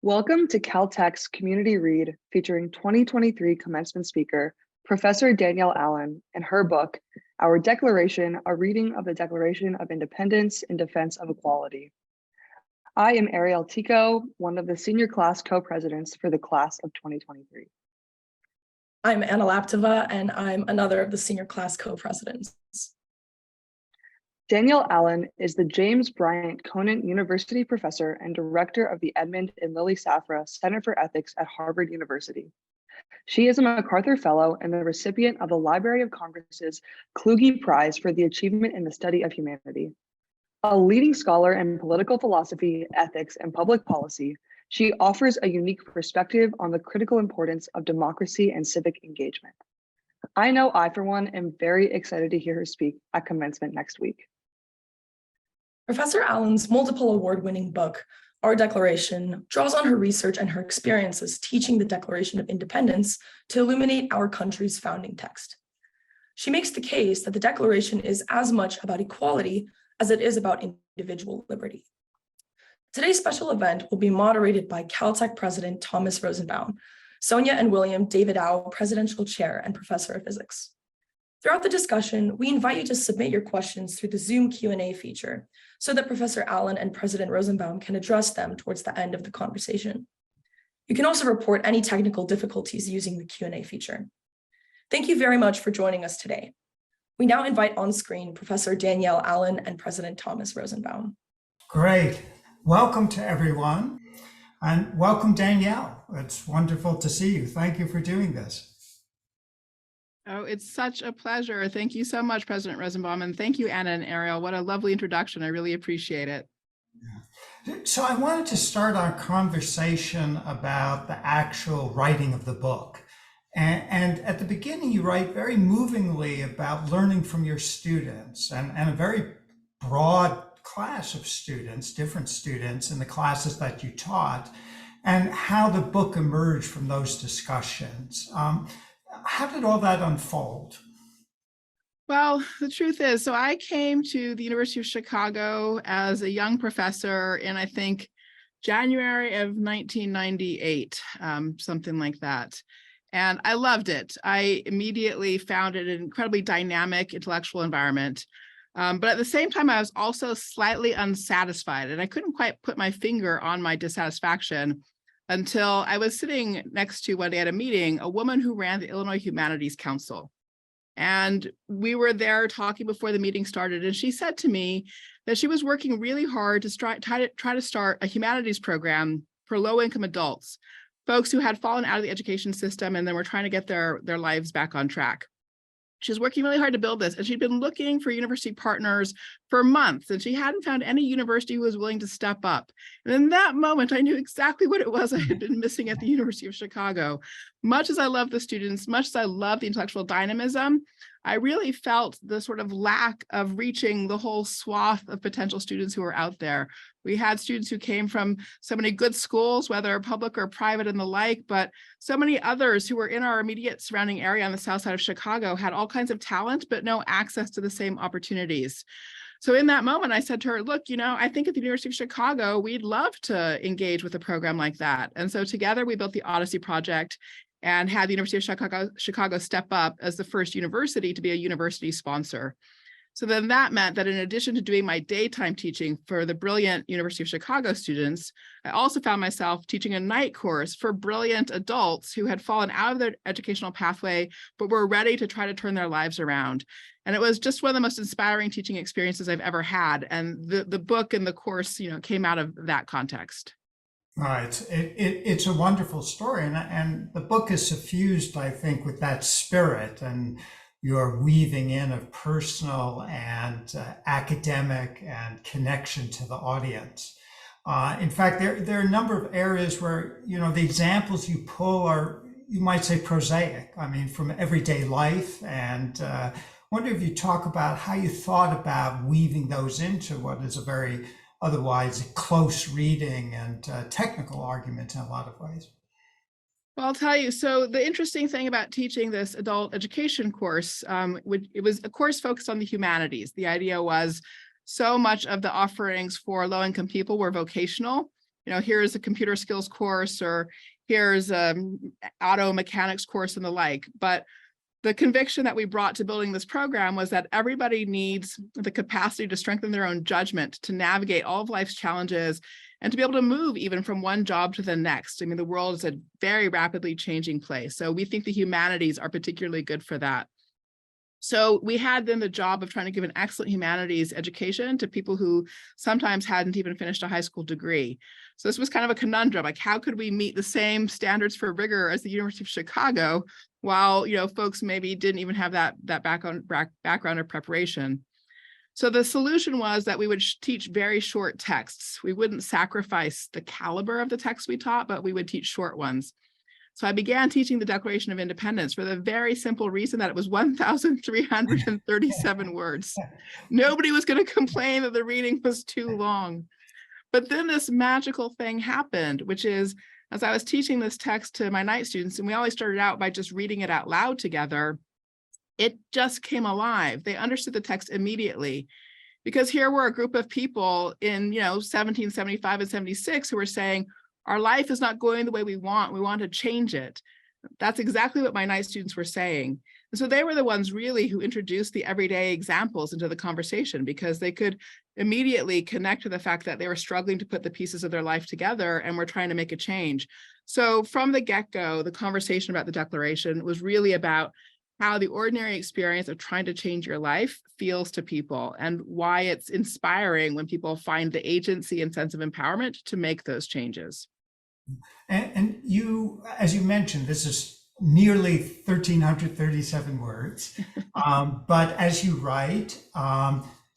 Welcome to Caltech's Community Read featuring 2023 commencement speaker, Professor Danielle Allen, and her book, Our Declaration, a reading of the Declaration of Independence in Defense of Equality. I am Ariel Tico, one of the senior class co-presidents for the class of 2023. I'm Anna Lapteva, and I'm another of the senior class co-presidents. Danielle Allen is the James Bryant Conant University professor and director of the Edmund and Lily Safra Center for Ethics at Harvard University. She is a MacArthur Fellow and the recipient of the Library of Congress's Kluge Prize for the Achievement in the Study of Humanity. A leading scholar in political philosophy, ethics, and public policy, she offers a unique perspective on the critical importance of democracy and civic engagement. I know I, for one, am very excited to hear her speak at commencement next week. Professor Allen's multiple award-winning book, Our Declaration, draws on her research and her experiences teaching the Declaration of Independence to illuminate our country's founding text. She makes the case that the Declaration is as much about equality as it is about individual liberty. Today's special event will be moderated by Caltech President Thomas Rosenbaum, Sonia and William David Au, Presidential Chair and Professor of Physics. Throughout the discussion, we invite you to submit your questions through the Zoom Q&A feature so that Professor Allen and President Rosenbaum can address them towards the end of the conversation. You can also report any technical difficulties using the Q&A feature. Thank you very much for joining us today. We now invite on screen Professor Danielle Allen and President Thomas Rosenbaum. Great. Welcome to everyone, and welcome Danielle. It's wonderful to see you. Thank you for doing this. Oh, it's such a pleasure. Thank you so much, President Rosenbaum, and thank you, Anna and Ariel. What a lovely introduction. I really appreciate it. So I wanted to start our conversation about the actual writing of the book. And at the beginning, you write very movingly about learning from your students and a very broad class of students, different students in the classes that you taught, and how the book emerged from those discussions. How did all that unfold? Well, the truth is, so I came to the University of Chicago as a young professor in, I think, January of 1998, something like that. And I loved it. I immediately found it an incredibly dynamic intellectual environment. But at the same time, I was also slightly unsatisfied, and I couldn't quite put my finger on my dissatisfaction until I was sitting next to one day at a meeting, a woman who ran the Illinois Humanities Council. And we were there talking before the meeting started, and she said to me that she was working really hard to try to start a humanities program for low-income adults, folks who had fallen out of the education system and then were trying to get their lives back on track. She was working really hard to build this, and she'd been looking for university partners for months, and she hadn't found any university who was willing to step up. And in that moment, I knew exactly what it was I had been missing at the University of Chicago. Much as I love the students, much as I love the intellectual dynamism, I really felt the sort of lack of reaching the whole swath of potential students who were out there. We had students who came from so many good schools, whether public or private and the like, but so many others who were in our immediate surrounding area on the south side of Chicago had all kinds of talent, but no access to the same opportunities. So in that moment, I said to her, look, I think at the University of Chicago, we'd love to engage with a program like that. And so together we built the Odyssey Project and had the University of Chicago step up as the first university to be a university sponsor. So then that meant that in addition to doing my daytime teaching for the brilliant University of Chicago students, I also found myself teaching a night course for brilliant adults who had fallen out of their educational pathway, but were ready to try to turn their lives around. And it was just one of the most inspiring teaching experiences I've ever had. And the book and the course, came out of that context. Right. It's a wonderful story. And the book is suffused, I think, with that spirit and your weaving in of personal and academic and connection to the audience. In fact, there are a number of areas where, the examples you pull are, you might say, prosaic. I mean, from everyday life. And I wonder if you talk about how you thought about weaving those into what is a very otherwise close reading and technical argument in a lot of ways. Well, I'll tell you, so the interesting thing about teaching this adult education course, it was a course focused on the humanities. The idea was so much of the offerings for low-income people were vocational, here's a computer skills course, or here's auto mechanics course and the like. But the conviction that we brought to building this program was that everybody needs the capacity to strengthen their own judgment, to navigate all of life's challenges, and to be able to move even from one job to the next. I mean, the world is a very rapidly changing place. So we think the humanities are particularly good for that. So we had then the job of trying to give an excellent humanities education to people who sometimes hadn't even finished a high school degree. So this was kind of a conundrum, like how could we meet the same standards for rigor as the University of Chicago, while folks maybe didn't even have that background or preparation. So the solution was that we would teach very short texts. We wouldn't sacrifice the caliber of the texts we taught, but we would teach short ones. So I began teaching the Declaration of Independence for the very simple reason that it was 1,337 words. Nobody was going to complain that the reading was too long. But then this magical thing happened, which is, as I was teaching this text to my night students, and we always started out by just reading it out loud together, it just came alive. They understood the text immediately, because here were a group of people in 1775 and 76 who were saying, our life is not going the way we want to change it. That's exactly what my night students were saying. And so they were the ones really who introduced the everyday examples into the conversation, because they could immediately connect to the fact that they were struggling to put the pieces of their life together and were trying to make a change. So from the get-go, the conversation about the Declaration was really about how the ordinary experience of trying to change your life feels to people, and why it's inspiring when people find the agency and sense of empowerment to make those changes. And you, as you mentioned, this is nearly 1,337 words, but as you write,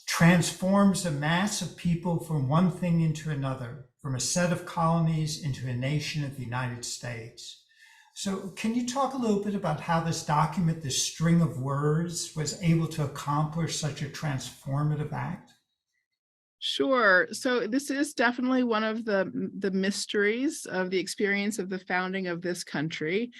transforms a mass of people from one thing into another, from a set of colonies into a nation of the United States. So can you talk a little bit about how this document, this string of words, was able to accomplish such a transformative act? Sure. So this is definitely one of the mysteries of the experience of the founding of this country.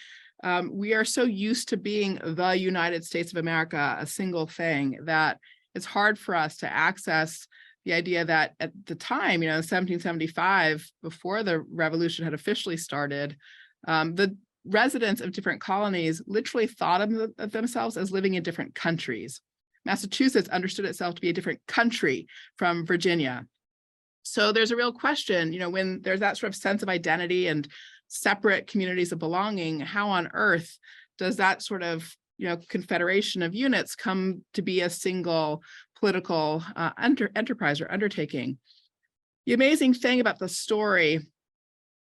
We are so used to being the United States of America, a single thing, that it's hard for us to access the idea that at the time, 1775, before the revolution had officially started, the residents of different colonies literally thought of themselves as living in different countries. Massachusetts understood itself to be a different country from Virginia. So there's a real question, when there's that sort of sense of identity and separate communities of belonging, how on earth does that sort of, confederation of units come to be a single political enterprise or undertaking? The amazing thing about the story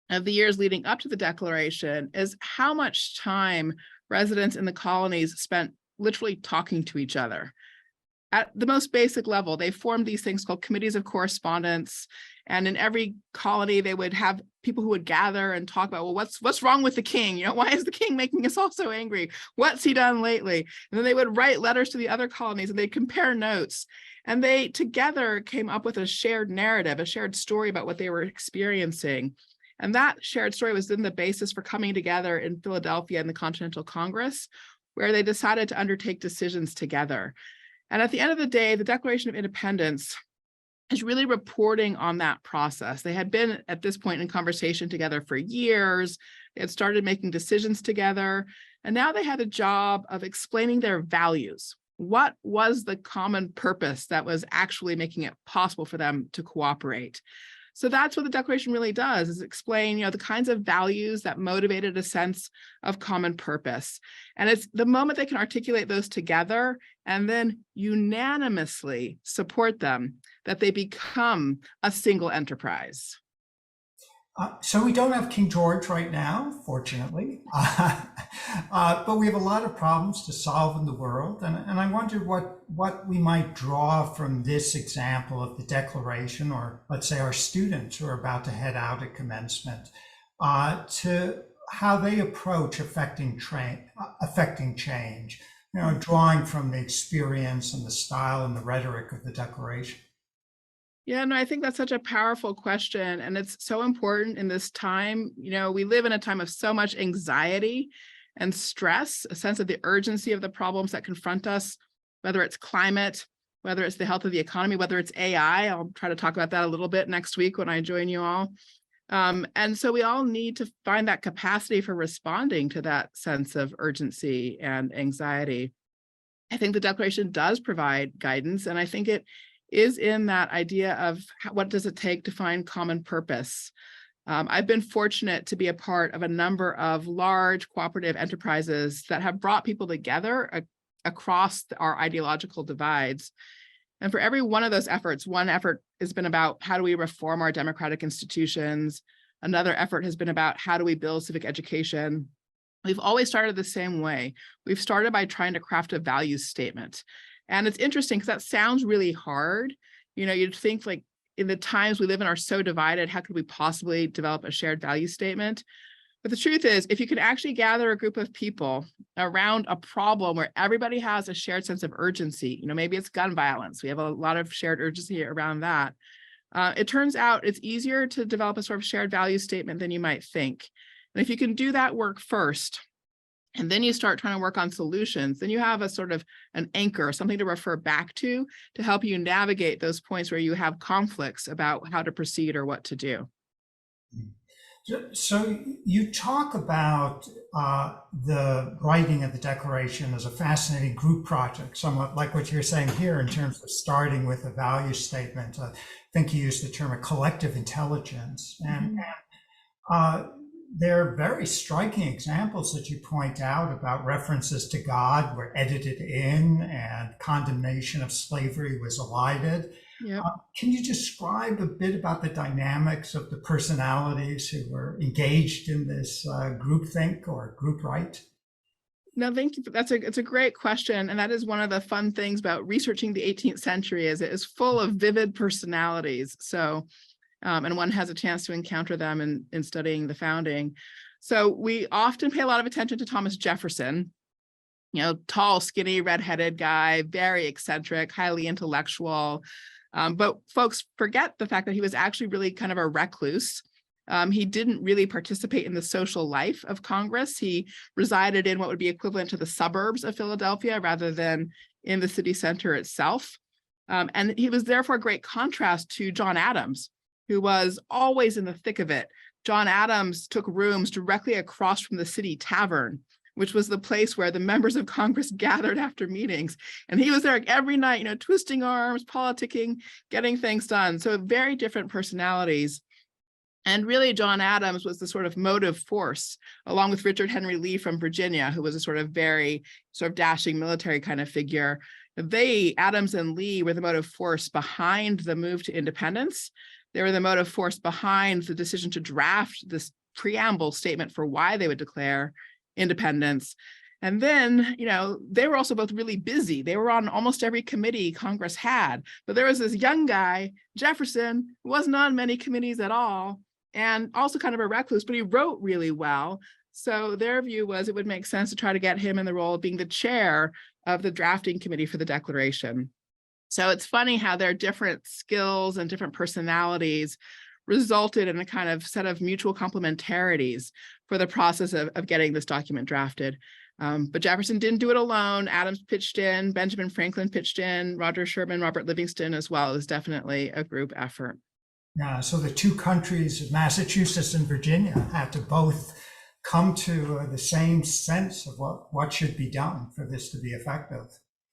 of the years leading up to the Declaration is how much time residents in the colonies spent literally talking to each other. At the most basic level, they formed these things called committees of correspondence. And in every colony, they would have people who would gather and talk about, well, what's wrong with the king? Why is the king making us all so angry? What's he done lately? And then they would write letters to the other colonies, and they'd compare notes. And they together came up with a shared narrative, a shared story about what they were experiencing. And that shared story was then the basis for coming together in Philadelphia in the Continental Congress, where they decided to undertake decisions together. And at the end of the day, the Declaration of Independence is really reporting on that process. They had been at this point in conversation together for years. They had started making decisions together, and now they had a job of explaining their values. What was the common purpose that was actually making it possible for them to cooperate? So that's what the Declaration really does, is explain, the kinds of values that motivated a sense of common purpose. And it's the moment they can articulate those together and then unanimously support them that they become a single enterprise. So we don't have King George right now, fortunately, but we have a lot of problems to solve in the world. And I wonder what we might draw from this example of the Declaration, or let's say our students who are about to head out at commencement, to how they approach affecting change, drawing from the experience and the style and the rhetoric of the Declaration. Yeah, no, I think that's such a powerful question. And it's so important in this time. We live in a time of so much anxiety and stress, a sense of the urgency of the problems that confront us, whether it's climate, whether it's the health of the economy, whether it's AI. I'll try to talk about that a little bit next week when I join you all. And so we all need to find that capacity for responding to that sense of urgency and anxiety. I think the Declaration does provide guidance, and I think it is in that idea of what does it take to find common purpose. I've been fortunate to be a part of a number of large cooperative enterprises that have brought people together across our ideological divides. And for every one of those efforts, one effort has been about how do we reform our democratic institutions? Another effort has been about how do we build civic education? We've always started the same way. We've started by trying to craft a values statement. And it's interesting because that sounds really hard. You know, you'd think like in the times we live in are so divided, how could we possibly develop a shared value statement? But the truth is, if you can actually gather a group of people around a problem where everybody has a shared sense of urgency, you know, maybe it's gun violence. We have a lot of shared urgency around that. It turns out it's easier to develop a sort of shared value statement than you might think. And if you can do that work first, and then you start trying to work on solutions, then you have a sort of an anchor, something to refer back to help you navigate those points where you have conflicts about how to proceed or what to do. So you talk about the writing of the Declaration as a fascinating group project, somewhat like what you're saying here in terms of starting with a value statement. I think you used the term a collective intelligence. And there are very striking examples that you point out about references to God were edited in and condemnation of slavery was elided. Yep. Can you describe a bit about the dynamics of the personalities who were engaged in this groupthink or group right? No, thank you. It's a great question. And that is one of the fun things about researching the 18th century is it is full of vivid personalities. So, and one has a chance to encounter them in studying the founding. So we often pay a lot of attention to Thomas Jefferson, you know, tall, skinny, redheaded guy, very eccentric, highly intellectual. But folks forget the fact that he was actually really kind of a recluse. He didn't really participate in the social life of Congress. He resided in what would be equivalent to the suburbs of Philadelphia rather than in the city center itself. And he was therefore a great contrast to John Adams, who was always in the thick of it. John Adams took rooms directly across from the city tavern, which was the place where the members of Congress gathered after meetings. And he was there every night, you know, twisting arms, politicking, getting things done. So very different personalities. And really, John Adams was the sort of motive force, along with Richard Henry Lee from Virginia, who was a sort of very sort of dashing military kind of figure. Adams and Lee were the motive force behind the move to independence. They were the motive force behind the decision to draft this preamble statement for why they would declare independence. And then, you know, they were also both really busy. They were on almost every committee Congress had. But there was this young guy, Jefferson, who wasn't on many committees at all, and also kind of a recluse, but he wrote really well. So their view was it would make sense to try to get him in the role of being the chair of the drafting committee for the Declaration. So it's funny how their different skills and different personalities resulted in a kind of set of mutual complementarities for the process of getting this document drafted. But Jefferson didn't do it alone. Adams pitched in, Benjamin Franklin pitched in, Roger Sherman, Robert Livingston as well. It was definitely a group effort. Yeah, so the two countries, Massachusetts and Virginia, had to both come to the same sense of what should be done for this to be effective.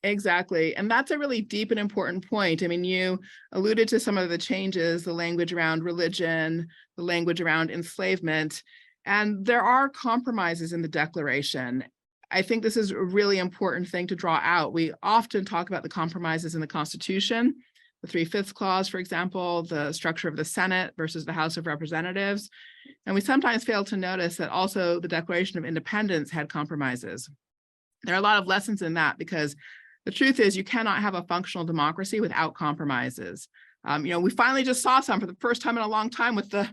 Exactly. And that's a really deep and important point. I mean, you alluded to some of the changes, the language around religion, the language around enslavement, and there are compromises in the Declaration. I think this is a really important thing to draw out. We often talk about the compromises in the Constitution, the 3/5 clause, for example, the structure of the Senate versus the House of Representatives. And we sometimes fail to notice that also the Declaration of Independence had compromises. There are a lot of lessons in that because the truth is you cannot have a functional democracy without compromises. We finally just saw some for the first time in a long time with the,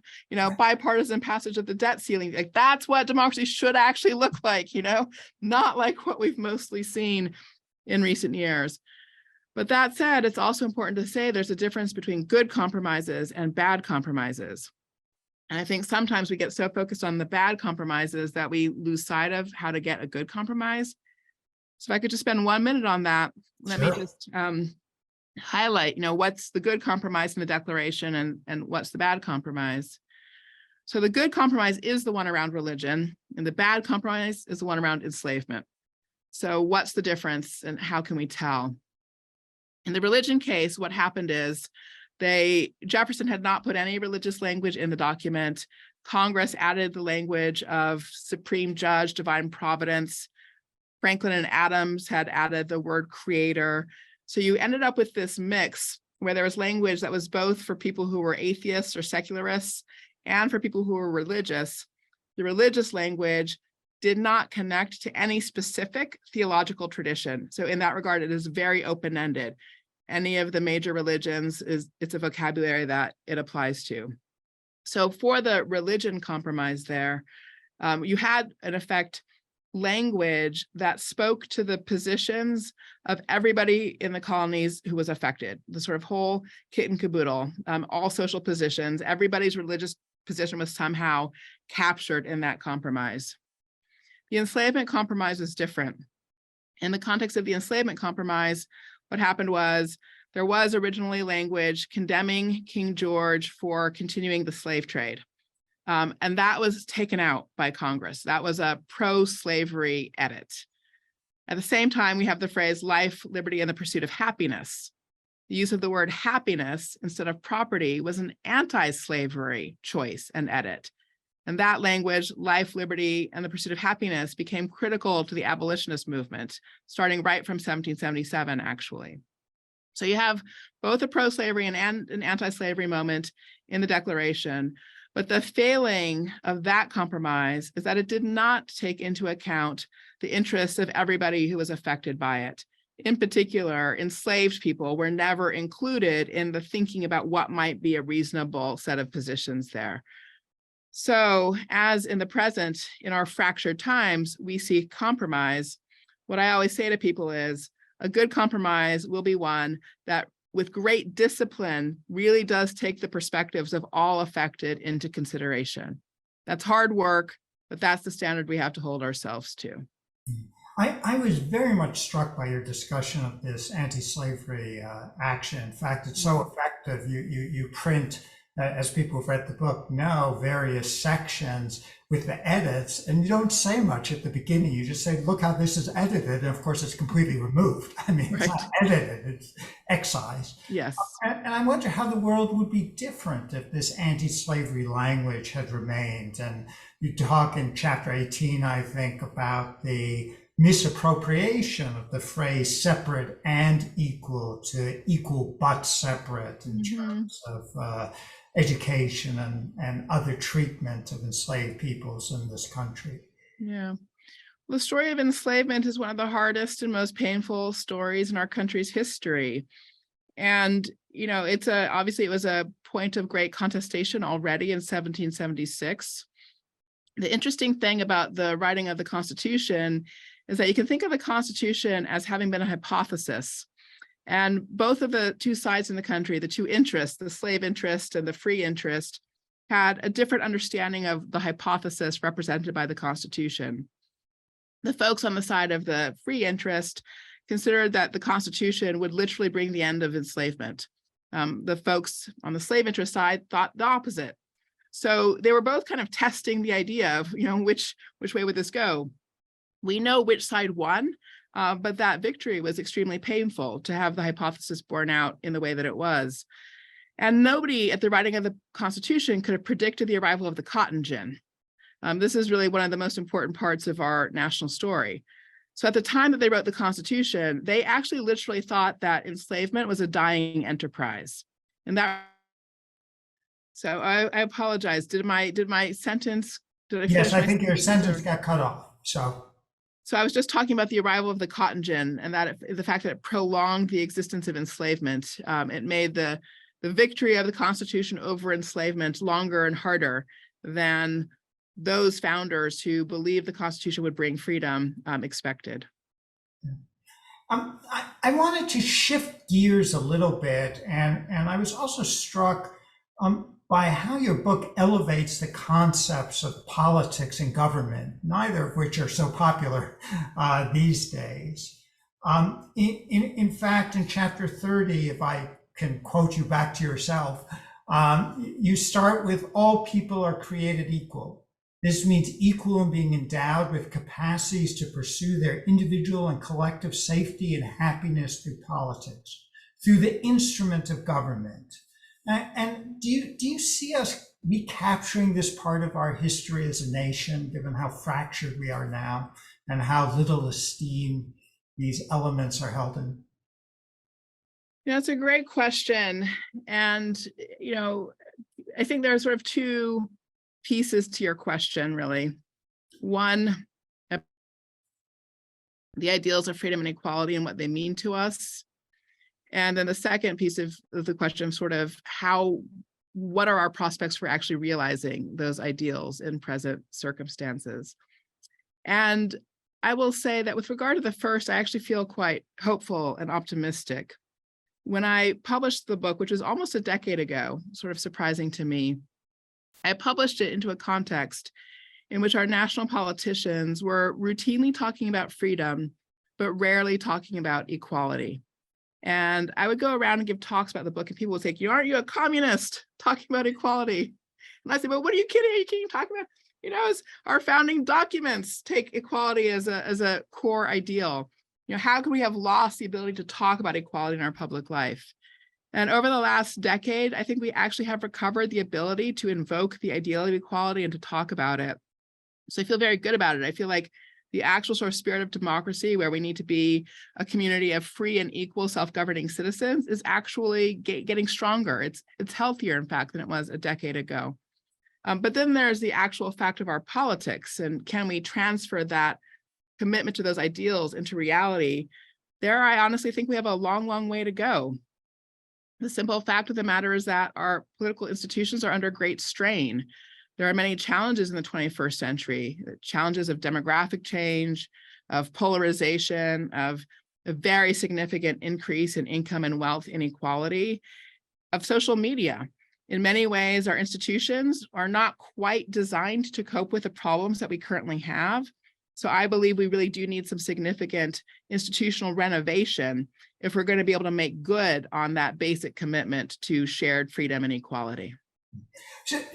bipartisan passage of the debt ceiling. Like that's what democracy should actually look like, not like what we've mostly seen in recent years. But that said, it's also important to say there's a difference between good compromises and bad compromises. And I think sometimes we get so focused on the bad compromises that we lose sight of how to get a good compromise. So if I could just spend 1 minute on that, let me just highlight, what's the good compromise in the Declaration and what's the bad compromise. So the good compromise is the one around religion, and the bad compromise is the one around enslavement. So what's the difference and how can we tell? In the religion case, what happened is Jefferson had not put any religious language in the document. Congress added the language of supreme judge, divine providence. Franklin and Adams had added the word creator. So you ended up with this mix where there was language that was both for people who were atheists or secularists and for people who were religious. The religious language did not connect to any specific theological tradition. So in that regard, it is very open-ended. Any of the major religions, it's a vocabulary that it applies to. So for the religion compromise there, you had, in effect, language that spoke to the positions of everybody in the colonies who was affected, the sort of whole kit and caboodle, all social positions, everybody's religious position was somehow captured in that compromise. The enslavement compromise was different. In the context of the enslavement compromise, what happened was there was originally language condemning King George for continuing the slave trade. And that was taken out by Congress. That was a pro-slavery edit. At the same time, we have the phrase life, liberty, and the pursuit of happiness. The use of the word happiness instead of property was an anti-slavery choice and edit. And that language, life, liberty, and the pursuit of happiness, became critical to the abolitionist movement, starting right from 1777, actually. So you have both a pro-slavery and an anti-slavery moment in the Declaration, but the failing of that compromise is that it did not take into account the interests of everybody who was affected by it. In particular, enslaved people were never included in the thinking about what might be a reasonable set of positions there. So as in the present, in our fractured times, we see compromise. What I always say to people is a good compromise will be one that with great discipline really does take the perspectives of all affected into consideration. That's hard work, but that's the standard we have to hold ourselves to. I was very much struck by your discussion of this anti-slavery action. In fact, it's so effective. You print, as people who've read the book know, various sections with the edits, and you don't say much at the beginning. You just say, look how this is edited. And of course, it's completely removed. I mean, it's not edited, it's excised. Yes. And I wonder how the world would be different if this anti-slavery language had remained. And you talk in chapter 18, I think, about the misappropriation of the phrase separate and equal to equal but separate in terms of education and other treatment of enslaved peoples in this country. Yeah. Well, the story of enslavement is one of the hardest and most painful stories in our country's history. And, you know, obviously it was a point of great contestation already in 1776. The interesting thing about the writing of the Constitution is that you can think of the Constitution as having been a hypothesis. And both of the two sides in the country, the two interests, the slave interest and the free interest, had a different understanding of the hypothesis represented by the Constitution. The folks on the side of the free interest considered that the Constitution would literally bring the end of enslavement. The folks on the slave interest side thought the opposite. So they were both kind of testing the idea of, you know, which way would this go? We know which side won, but that victory was extremely painful to have the hypothesis borne out in the way that it was. And nobody at the writing of the Constitution could have predicted the arrival of the cotton gin. This is really one of the most important parts of our national story. So at the time that they wrote the Constitution, they actually literally thought that enslavement was a dying enterprise. And that, so I apologize. Did my sentence, did I finish? Yes, I think your sentence got cut off, So I was just talking about the arrival of the cotton gin and that the fact that it prolonged the existence of enslavement. It made the victory of the Constitution over enslavement longer and harder than those founders who believed the Constitution would bring freedom expected. I wanted to shift gears a little bit, and I was also struck by how your book elevates the concepts of politics and government, neither of which are so popular these days. In fact, in chapter 30, if I can quote you back to yourself, You start with all people are created equal. This means equal in being endowed with capacities to pursue their individual and collective safety and happiness through politics, through the instrument of government. And do you see us recapturing this part of our history as a nation, given how fractured we are now and how little esteem these elements are held in? Yeah, that's a great question. And, I think there are sort of two pieces to your question, really. One, the ideals of freedom and equality and what they mean to us. And then the second piece of the question, sort of what are our prospects for actually realizing those ideals in present circumstances? And I will say that with regard to the first, I actually feel quite hopeful and optimistic. When I published the book, which was almost a decade ago, sort of surprising to me, I published it into a context in which our national politicians were routinely talking about freedom, but rarely talking about equality. And I would go around and give talks about the book, and people would say, aren't you a communist talking about equality? And I said, well, what are you kidding? Are you kidding? Talking about, as our founding documents take equality as a core ideal. How can we have lost the ability to talk about equality in our public life? And over the last decade, I think we actually have recovered the ability to invoke the ideal of equality and to talk about it. So I feel very good about it. I feel like the actual sort of spirit of democracy, where we need to be a community of free and equal self-governing citizens, is actually getting stronger. It's healthier, in fact, than it was a decade ago. But then there's the actual fact of our politics, and can we transfer that commitment to those ideals into reality? There, I honestly think we have a long, long way to go. The simple fact of the matter is that our political institutions are under great strain. There are many challenges in the 21st century, challenges of demographic change, of polarization, of a very significant increase in income and wealth inequality, of social media. In many ways, our institutions are not quite designed to cope with the problems that we currently have. So I believe we really do need some significant institutional renovation if we're going to be able to make good on that basic commitment to shared freedom and equality.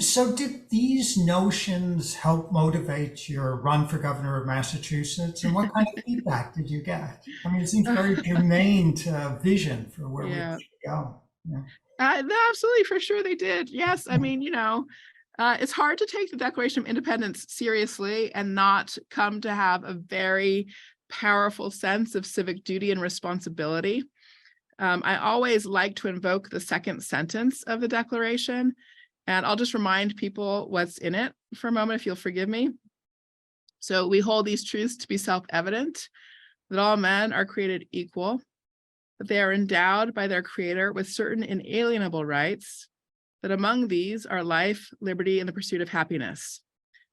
So did these notions help motivate your run for governor of Massachusetts? And what kind of feedback did you get? I mean, it seems very germane to vision for where we should go. Yeah. Absolutely, for sure they did. Yes, I mean, it's hard to take the Declaration of Independence seriously and not come to have a very powerful sense of civic duty and responsibility. I always like to invoke the second sentence of the Declaration, and I'll just remind people what's in it for a moment, if you'll forgive me. So we hold these truths to be self-evident, that all men are created equal, that they are endowed by their Creator with certain inalienable rights, that among these are life, liberty, and the pursuit of happiness.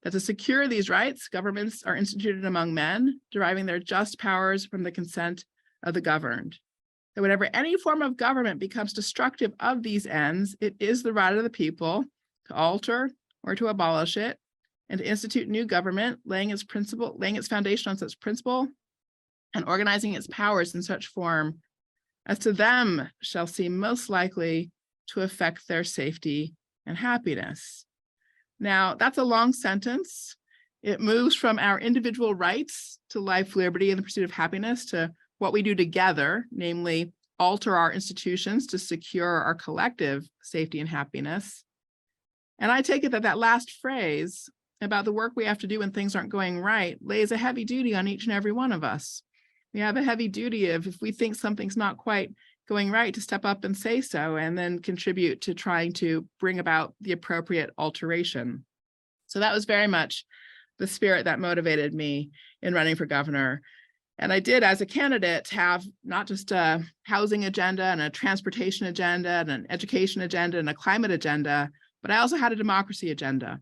That to secure these rights, governments are instituted among men, deriving their just powers from the consent of the governed. That whenever any form of government becomes destructive of these ends, it is the right of the people to alter or to abolish it, and to institute new government, laying its foundation on such principle, and organizing its powers in such form as to them shall seem most likely to affect their safety and happiness. Now, that's a long sentence. It moves from our individual rights to life, liberty, and the pursuit of happiness to what we do together, namely alter our institutions to secure our collective safety and happiness. And I take it that that last phrase about the work we have to do when things aren't going right lays a heavy duty on each and every one of us. We have a heavy duty of, if we think something's not quite going right, to step up and say so, and then contribute to trying to bring about the appropriate alteration. So that was very much the spirit that motivated me in running for governor. And I did, as a candidate, have not just a housing agenda and a transportation agenda and an education agenda and a climate agenda, but I also had a democracy agenda,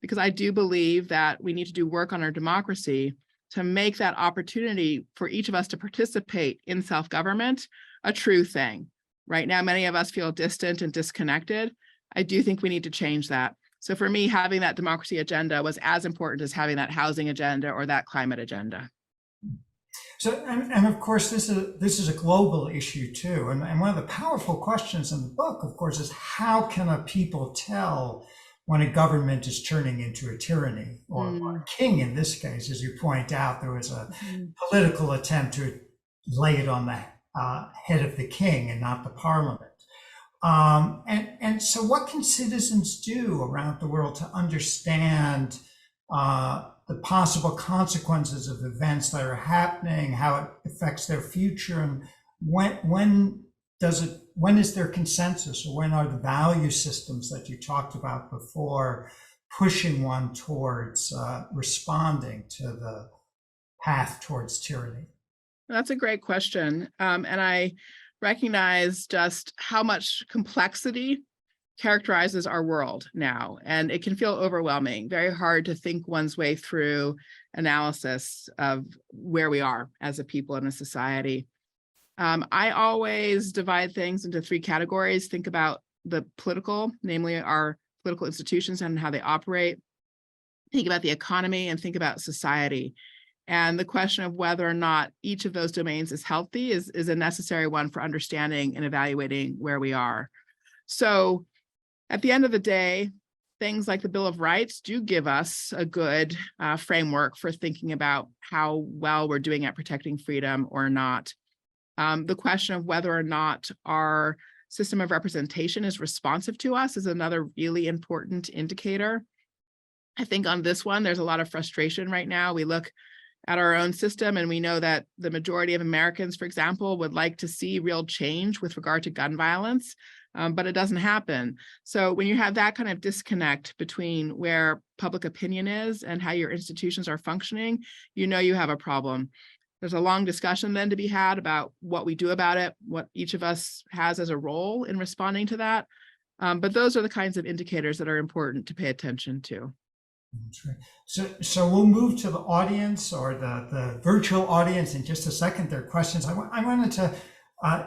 because I do believe that we need to do work on our democracy to make that opportunity for each of us to participate in self-government a true thing. Right now, many of us feel distant and disconnected. I do think we need to change that. So for me, having that democracy agenda was as important as having that housing agenda or that climate agenda. So, and of course, this is a global issue too. And one of the powerful questions in the book, of course, is how can a people tell when a government is turning into a tyranny or a king in this case? As you point out, there was a political attempt to lay it on the head of the king and not the parliament. And so what can citizens do around the world to understand the possible consequences of events that are happening, how it affects their future, and when is there consensus, or when are the value systems that you talked about before pushing one towards responding to the path towards tyranny? That's a great question. And I recognize just how much complexity characterizes our world now, and it can feel overwhelming, very hard to think one's way through analysis of where we are as a people in a society. I always divide things into three categories. Think about the political, namely our political institutions and how they operate. Think about the economy, and think about society. And the question of whether or not each of those domains is healthy is a necessary one for understanding and evaluating where we are. So at the end of the day, things like the Bill of Rights do give us a good framework for thinking about how well we're doing at protecting freedom or not. The question of whether or not our system of representation is responsive to us is another really important indicator. I think on this one, there's a lot of frustration right now. We look at our own system, and we know that the majority of Americans, for example, would like to see real change with regard to gun violence, but it doesn't happen. So when you have that kind of disconnect between where public opinion is and how your institutions are functioning, you know you have a problem. There's a long discussion then to be had about what we do about it, what each of us has as a role in responding to that. But those are the kinds of indicators that are important to pay attention to. That's right. So we'll move to the audience, or the virtual audience, in just a second. There are questions. I wanted to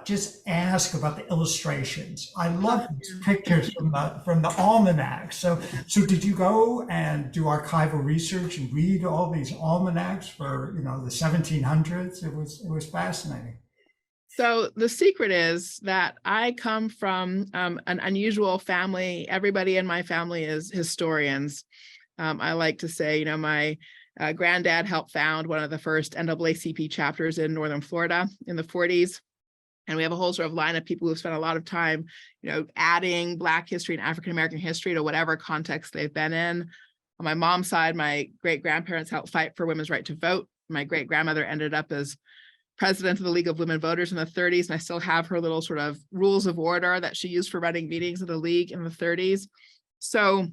just ask about the illustrations. I love these pictures from the almanacs. So did you go and do archival research and read all these almanacs for the 1700s? It was fascinating. So the secret is that I come from an unusual family. Everybody in my family is historians. I like to say, my granddad helped found one of the first NAACP chapters in Northern Florida in the 40s. And we have a whole sort of line of people who spent a lot of time, adding Black history and African-American history to whatever context they've been in. On my mom's side, my great-grandparents helped fight for women's right to vote. My great-grandmother ended up as president of the League of Women Voters in the 30s, and I still have her little sort of rules of order that she used for running meetings of the League in the 30s. So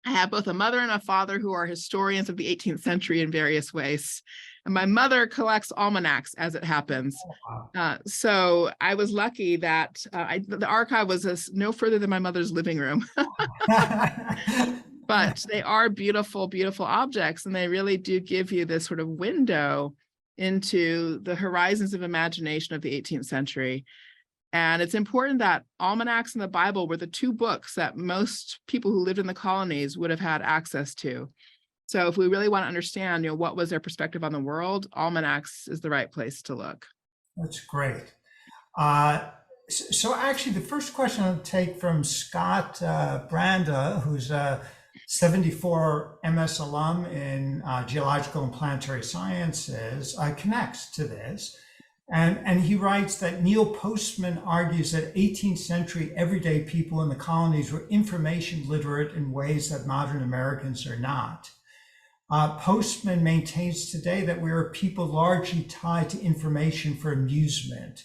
I have both a mother and a father who are historians of the 18th century in various ways. And my mother collects almanacs, as it happens. So I was lucky that the archive was no further than my mother's living room. But they are beautiful, beautiful objects. And they really do give you this sort of window into the horizons of imagination of the 18th century. And it's important that almanacs and the Bible were the two books that most people who lived in the colonies would have had access to. So if we really want to understand, what was their perspective on the world, almanacs is the right place to look. That's great. So actually, the first question I'll take from Scott Branda, who's a 74 MS alum in geological and planetary sciences, connects to this. And he writes that Neil Postman argues that 18th century everyday people in the colonies were information literate in ways that modern Americans are not. Postman maintains today that we are a people largely tied to information for amusement.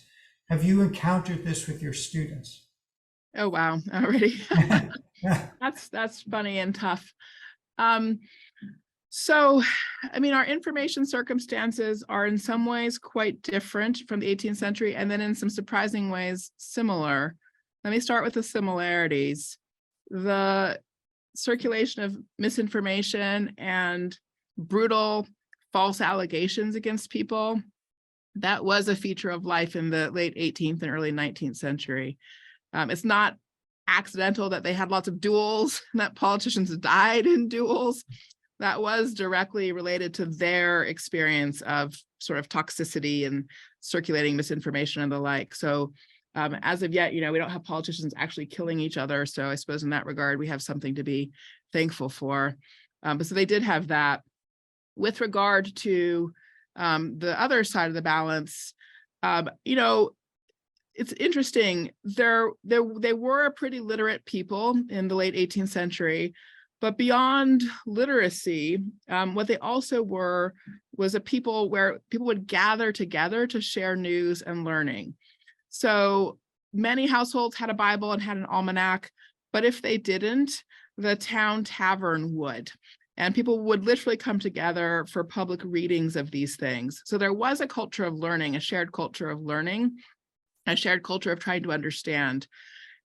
Have you encountered this with your students? Oh, wow, already. That's funny and tough. So, our information circumstances are in some ways quite different from the 18th century, and then in some surprising ways similar. Let me start with the similarities. The circulation of misinformation and brutal false allegations against people, that was a feature of life in the late 18th and early 19th century. It's not accidental that they had lots of duels and that politicians died in duels. that was directly related to their experience of sort of toxicity and circulating misinformation and the like. So as of yet, we don't have politicians actually killing each other. So I suppose in that regard, we have something to be thankful for. But so they did have that. With regard to the other side of the balance, it's interesting. They were a pretty literate people in the late 18th century, but beyond literacy, what they also were was a people where people would gather together to share news and learning. So many households had a Bible and had an almanac, but if they didn't, the town tavern would. And people would literally come together for public readings of these things. So there was a culture of learning, a shared culture of learning, a shared culture of trying to understand.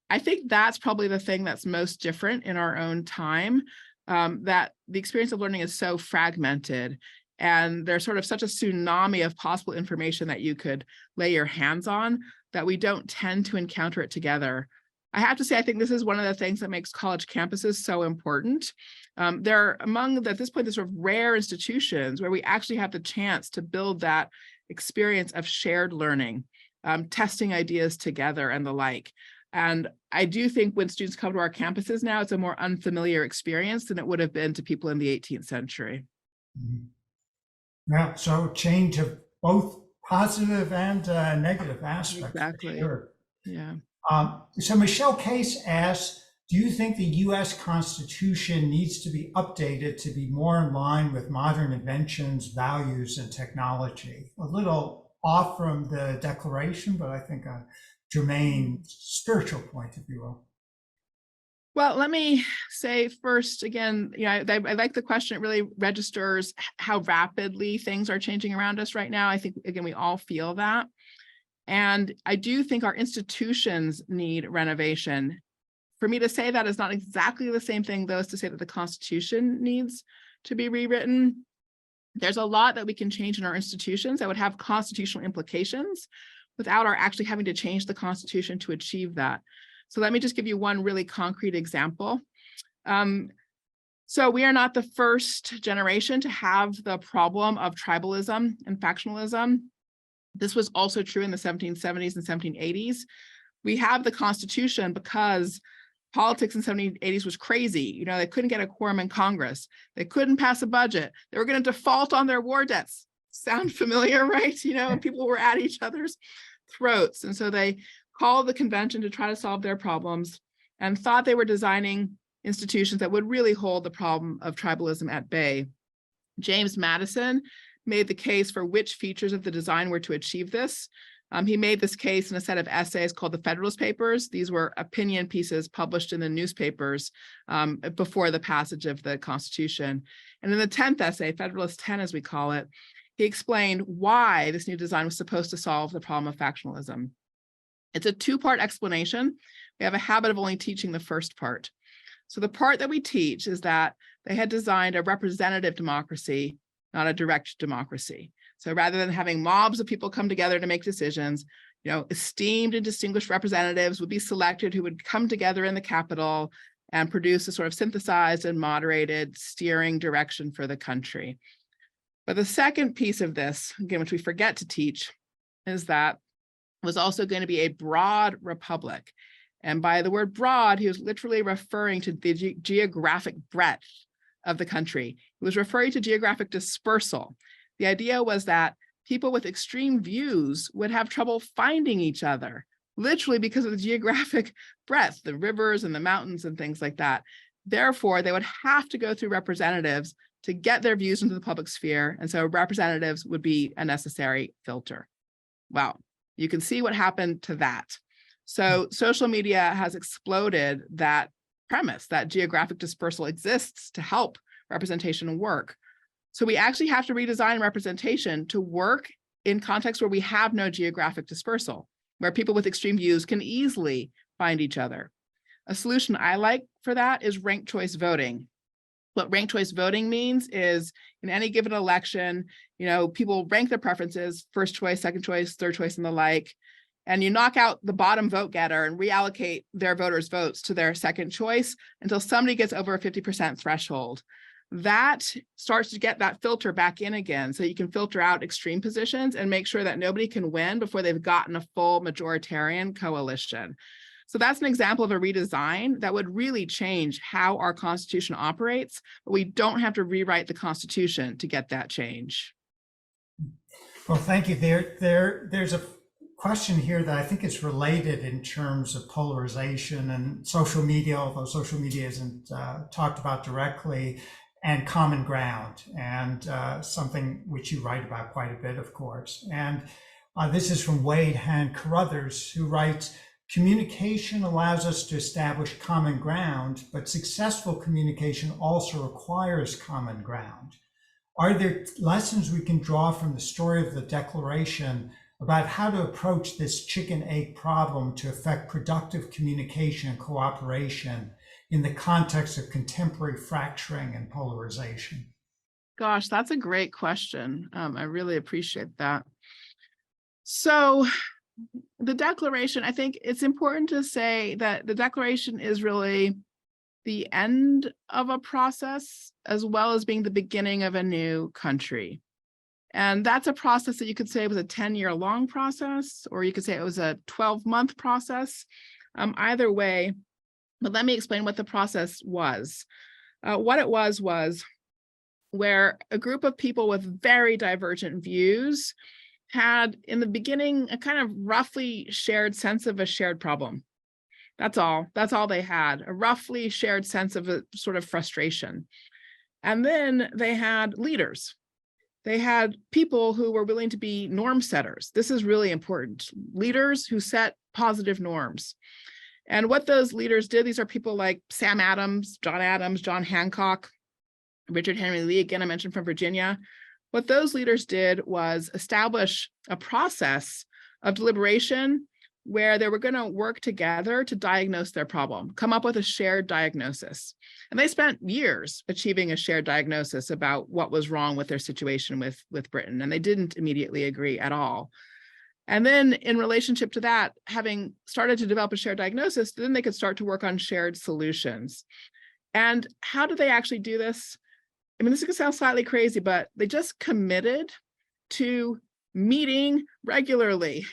I think that's probably the thing that's most different in our own time, that the experience of learning is so fragmented, and there's sort of such a tsunami of possible information that you could lay your hands on that we don't tend to encounter it together. I have to say, I think this is one of the things that makes college campuses so important. They're among, at this point, the sort of rare institutions where we actually have the chance to build that experience of shared learning, testing ideas together and the like. And I do think when students come to our campuses now, it's a more unfamiliar experience than it would have been to people in the 18th century. Yeah, so change of both positive and negative aspects. Exactly. Sure. Yeah. So Michelle Case asks, do you think the U.S. Constitution needs to be updated to be more in line with modern inventions, values, and technology? A little off from the Declaration, but I think a germane spiritual point, if you will. Well, let me say first, again, I like the question. It really registers how rapidly things are changing around us right now. I think, again, we all feel that. And I do think our institutions need renovation. For me to say that is not exactly the same thing, though, as to say that the Constitution needs to be rewritten. There's a lot that we can change in our institutions that would have constitutional implications without our actually having to change the Constitution to achieve that. So let me just give you one really concrete example. So we are not the first generation to have the problem of tribalism and factionalism. This was also true in the 1770s and 1780s. We have the Constitution because politics in the 1780s was crazy. They couldn't get a quorum in Congress. They couldn't pass a budget. They were going to default on their war debts. Sound familiar, right? And people were at each other's throats. And so they called the convention to try to solve their problems and thought they were designing institutions that would really hold the problem of tribalism at bay. James Madison made the case for which features of the design were to achieve this. He made this case in a set of essays called the Federalist Papers. These were opinion pieces published in the newspapers before the passage of the Constitution. And in the 10th essay, Federalist 10 as we call it, he explained why this new design was supposed to solve the problem of factionalism. It's a two-part explanation. We have a habit of only teaching the first part. So the part that we teach is that they had designed a representative democracy, not a direct democracy. So rather than having mobs of people come together to make decisions, esteemed and distinguished representatives would be selected who would come together in the Capitol and produce a sort of synthesized and moderated steering direction for the country. But the second piece of this, again, which we forget to teach, is that it was also going to be a broad republic. And by the word broad, he was literally referring to the geographic breadth of the country. He was referring to geographic dispersal. The idea was that people with extreme views would have trouble finding each other, literally because of the geographic breadth, the rivers and the mountains and things like that. Therefore, they would have to go through representatives to get their views into the public sphere. And so representatives would be a necessary filter. Well, you can see what happened to that. So social media has exploded that premise that geographic dispersal exists to help representation work. So we actually have to redesign representation to work in contexts where we have no geographic dispersal, where people with extreme views can easily find each other. A solution I like for that is ranked choice voting. What ranked choice voting means is in any given election, people rank their preferences, first choice, second choice, third choice, and the like. And you knock out the bottom vote getter and reallocate their voters' votes to their second choice until somebody gets over a 50% threshold. that starts to get that filter back in again. So you can filter out extreme positions and make sure that nobody can win before they've gotten a full majoritarian coalition. So that's an example of a redesign that would really change how our Constitution operates, but we don't have to rewrite the Constitution to get that change. Well, thank you. There's a question here that I think is related in terms of polarization and social media, although social media isn't talked about directly, and common ground, and something which you write about quite a bit, of course. And this is from Wade Han Carruthers, who writes, communication allows us to establish common ground, but successful communication also requires common ground. Are there lessons we can draw from the story of the Declaration about how to approach this chicken-egg problem to affect productive communication and cooperation in the context of contemporary fracturing and polarization? Gosh, that's a great question. I really appreciate that. So the Declaration, I think it's important to say that the Declaration is really the end of a process as well as being the beginning of a new country. And that's a process that you could say was a 10-year-long process, or you could say it was a 12-month process. Either way, but let me explain what the process was. What it was where a group of people with very divergent views had, in the beginning, a kind of roughly shared sense of a shared problem. That's all they had, a roughly shared sense of a sort of frustration. And then they had leaders. They had people who were willing to be norm setters. This is really important. Leaders who set positive norms. And what those leaders did, these are people like Sam Adams, John Hancock, Richard Henry Lee, again, I mentioned from Virginia. What those leaders did was establish a process of deliberation where they were going to work together to diagnose their problem, come up with a shared diagnosis. And they spent years achieving a shared diagnosis about what was wrong with their situation with Britain, and they didn't immediately agree at all. And then in relationship to that, having started to develop a shared diagnosis, then they could start to work on shared solutions. And how did they actually do this? I mean, this could sound slightly crazy, but they just committed to meeting regularly.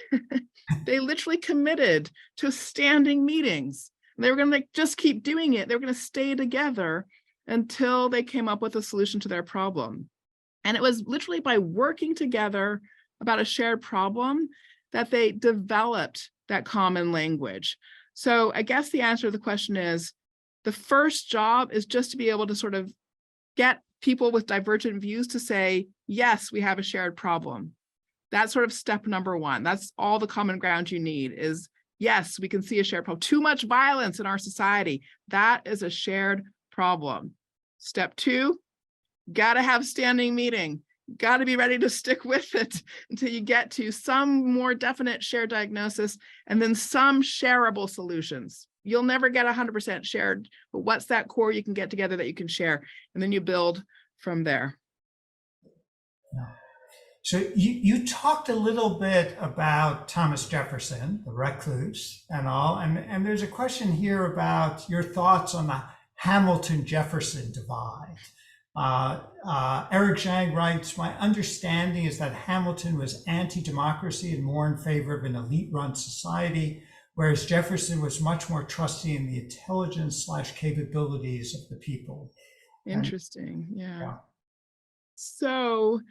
They literally committed to standing meetings. They were going to just keep doing it. They were going to stay together until they came up with a solution to their problem. And it was literally by working together about a shared problem that they developed that common language. So I guess the answer to the question is, the first job is just to be able to sort of get people with divergent views to say, yes, we have a shared problem. That's sort of step number one. That's all the common ground you need is, yes, we can see a shared problem. Too much violence in our society. That is a shared problem. Step two, got to have standing meeting. Got to be ready to stick with it until you get to some more definite shared diagnosis and then some shareable solutions. You'll never get 100% shared, but what's that core you can get together that you can share? And then you build from there. Yeah. So you talked a little bit about Thomas Jefferson, the recluse and all, and there's a question here about your thoughts on the Hamilton-Jefferson divide. Eric Zhang writes, my understanding is that Hamilton was anti-democracy and more in favor of an elite-run society, whereas Jefferson was much more trusting in the intelligence/capabilities of the people. Interesting, yeah. So,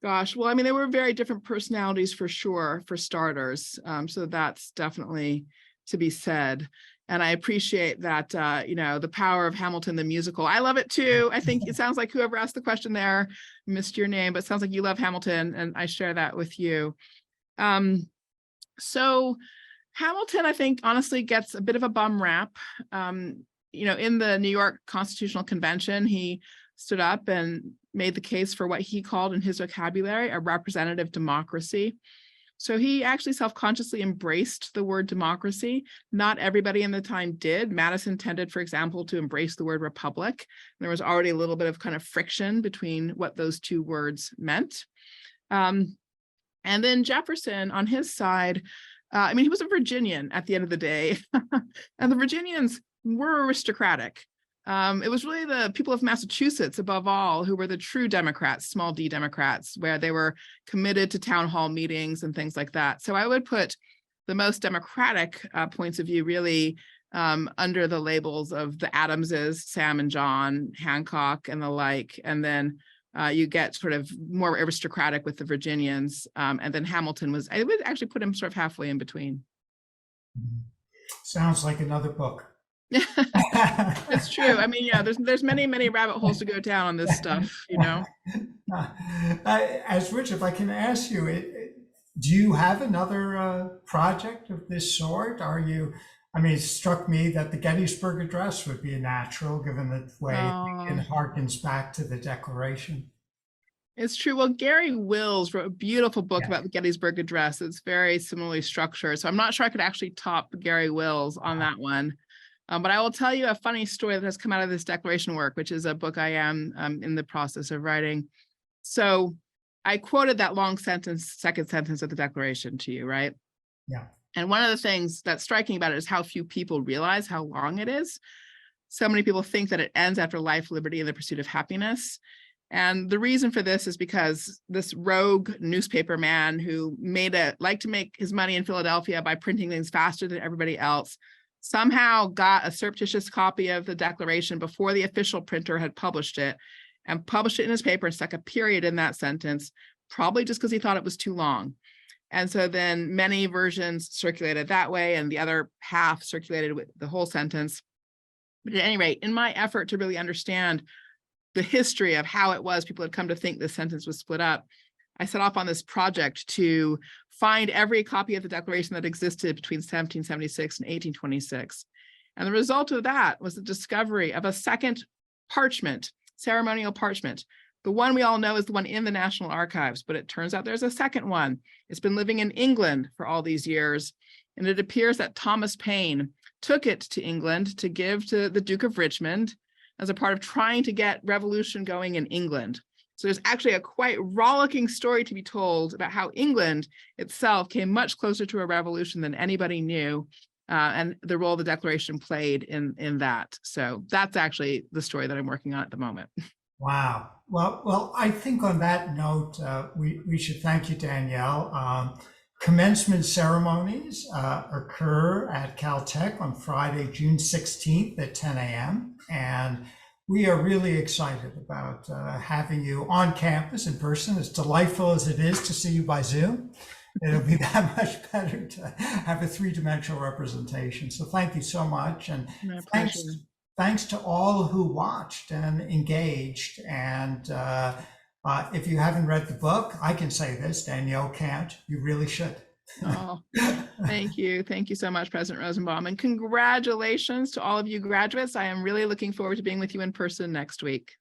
gosh, well, I mean, they were very different personalities for sure, for starters. So that's definitely to be said. And I appreciate that, the power of Hamilton, the musical. I love it too. I think it sounds like whoever asked the question there missed your name, but it sounds like you love Hamilton, and I share that with you. So Hamilton, I think, honestly, gets a bit of a bum rap. In the New York Constitutional Convention, he stood up and made the case for what he called in his vocabulary a representative democracy. So he actually self-consciously embraced the word democracy. Not everybody in the time did. Madison tended, for example, to embrace the word republic. There was already a little bit of kind of friction between what those two words meant. And then Jefferson, on his side, he was a Virginian at the end of the day. And the Virginians were aristocratic. It was really the people of Massachusetts, above all, who were the true Democrats, small d Democrats, where they were committed to town hall meetings and things like that. So I would put the most democratic points of view really under the labels of the Adamses, Sam and John, Hancock and the like. And then you get sort of more aristocratic with the Virginians. And then Hamilton was, I would actually put him sort of halfway in between. Sounds like another book. It's true. I mean, yeah, there's many rabbit holes to go down on this stuff, you know. As Rich, if I can ask you, do you have another project of this sort? I mean, it struck me that the Gettysburg Address would be a natural, given the way it harkens back to the Declaration. It's true. Well, Gary Wills wrote a beautiful book about the Gettysburg Address. It's very similarly structured. So I'm not sure I could actually top Gary Wills on that one. But I will tell you a funny story that has come out of this Declaration work, which is a book I am in the process of writing. So I quoted that long sentence, second sentence of the Declaration to you, right? Yeah. And one of the things that's striking about it is how few people realize how long it is. So many people think that it ends after life, liberty, and the pursuit of happiness. And the reason for this is because this rogue newspaper man who liked to make his money in Philadelphia by printing things faster than everybody else, somehow got a surreptitious copy of the Declaration before the official printer had published it, and published it in his paper and stuck a period in that sentence, probably just because he thought it was too long. And so then many versions circulated that way, and the other half circulated with the whole sentence. But at any rate, in my effort to really understand the history of how it was people had come to think this sentence was split up, I set off on this project to find every copy of the Declaration that existed between 1776 and 1826. And the result of that was the discovery of a second parchment, ceremonial parchment. The one we all know is the one in the National Archives, but it turns out there's a second one. It's been living in England for all these years. And it appears that Thomas Paine took it to England to give to the Duke of Richmond as a part of trying to get revolution going in England. So there's actually a quite rollicking story to be told about how England itself came much closer to a revolution than anybody knew, and the role the Declaration played in that. So that's actually the story that I'm working on at the moment. Wow. Well, I think on that note, we should thank you, Danielle. Commencement ceremonies occur at Caltech on Friday, June 16th at 10 a.m. And we are really excited about having you on campus in person. As delightful as it is to see you by Zoom, it'll be that much better to have a three-dimensional representation. So thank you so much. And thanks to all who watched and engaged. And if you haven't read the book, I can say this, Danielle can't. You really should. Oh, thank you. Thank you so much, President Rosenbaum. And congratulations to all of you graduates. I am really looking forward to being with you in person next week.